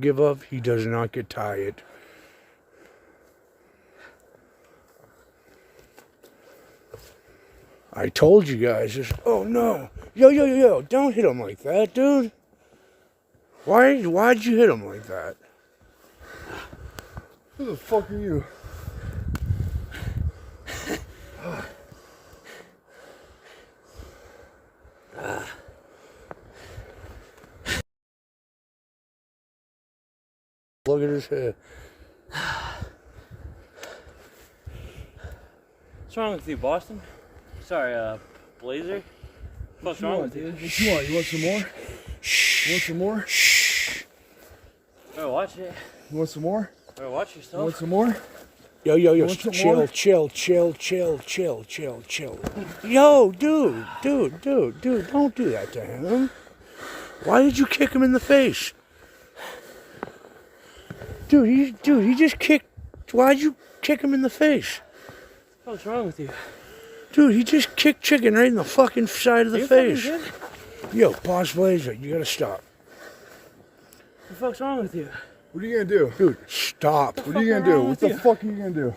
give up, he does not get tired. I told you guys this. Oh no. Yo, don't hit him like that, dude. Why'd you hit him like that? Who the fuck are you? Look at his hair. What's wrong with you, Boston? Sorry, Blazer? What's wrong with you? What you want? You want some more? You want some more? Better watch it. You want some more? Better watch You yourself. want some more? Yo, want some more? chill. Yo, dude, don't do that to him. Why did you kick him in the face? Dude, he just kicked. Why'd you kick him in the face? What's wrong with you? Dude, he just kicked chicken right in the fucking side of the You face. fucking good? Yo, Boss Blazer, you gotta stop. What the fuck's wrong with you? What are you gonna do? Dude, stop. What are you gonna do? What the fuck are you gonna do?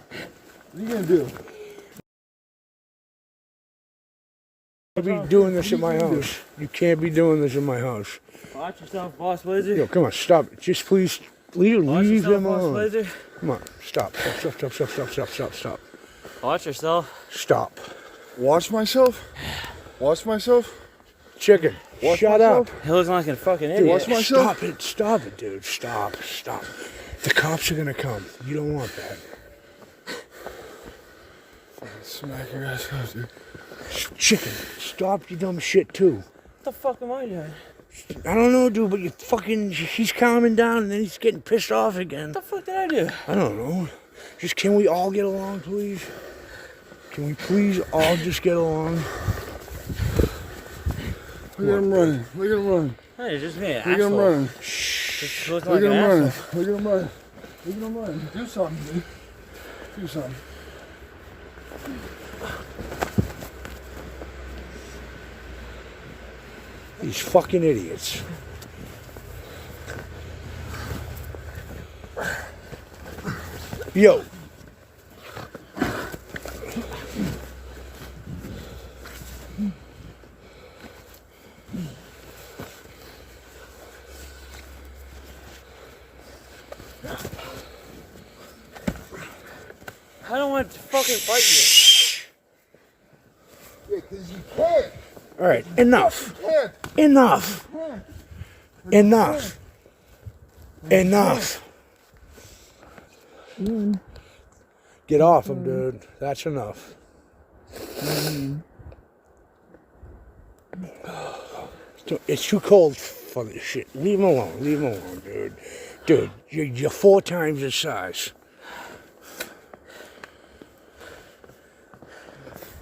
What are you gonna do? You can't be doing this in my house. You can't be doing this in my house. Watch yourself, Boss Blazer. Yo, come on, stop it. Just please leave yourself, him Boss alone. Blazer. Come on, stop. Watch yourself. Stop. Watch myself? Watch myself? Chicken, Watch shut myself? up. He looks like a fucking Dude, idiot. watch myself. Stop it, dude. Stop. The cops are gonna come. You don't want that. Smack your ass up, dude. Chicken, stop your dumb shit too. What the fuck am I doing? I don't know, dude, but he's calming down and then he's getting pissed off again. What the fuck did I do? I don't know. Just can we all get along, please? Can we please all just get along? Look at him running. Look at him running. Hey, it's just me, an Look at him asshole. running. Just looking Look like at an him running. asshole. Look at him running. Look at him running. Do something, dude. Do something. These fucking idiots. Yo. I don't want to fucking fight you. Yeah, because you can't. All right, enough. You can't. Enough. Enough. Enough. Get off him, dude. That's enough. It's too cold for this shit. Leave him alone. Leave him alone, dude. Dude, you're 4 times his size.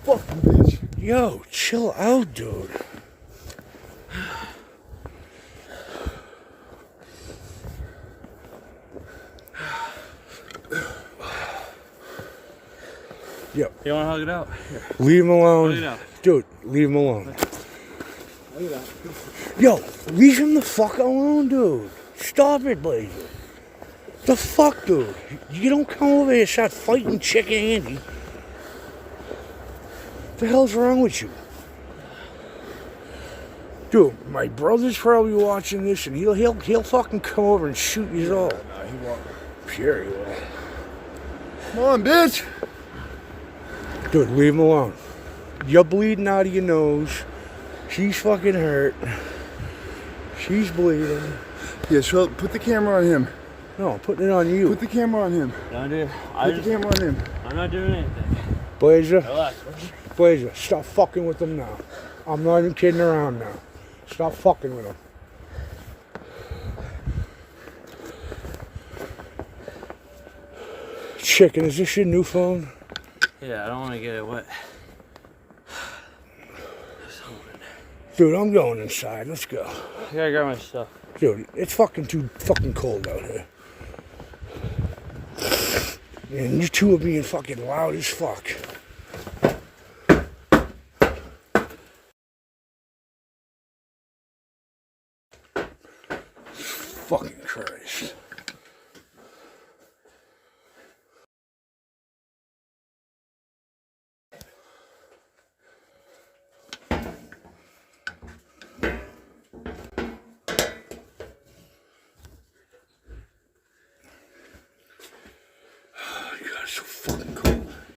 Fucking bitch. Yo, chill out, dude. Yo, You want to hug it out? Here. leave him alone. Hug it out. Dude, leave him alone. Hug it out. Yo, leave him the fuck alone, dude. Stop it, Blazer. The fuck, dude? You don't come over here and start fighting Chicken Andy. What the hell's wrong with you? Dude, my brother's probably watching this and he'll fucking come over and shoot you all. Nah, he won't. Sure he will. Come on, bitch. Dude, leave him alone. You're bleeding out of your nose. She's fucking hurt. She's bleeding. Yeah, so put the camera on him. No, I'm putting it on you. Put the camera on him. Don't do it. Put the camera on him. I'm not doing anything. Blazer, Relax. Blazer, stop fucking with him now. I'm not even kidding around now. Stop fucking with him. Chicken, is this your new phone? Yeah, I don't want to get it wet. Dude, I'm going inside. Let's go. I gotta grab my stuff. Dude, it's fucking too fucking cold out here. And you two are being fucking loud as fuck.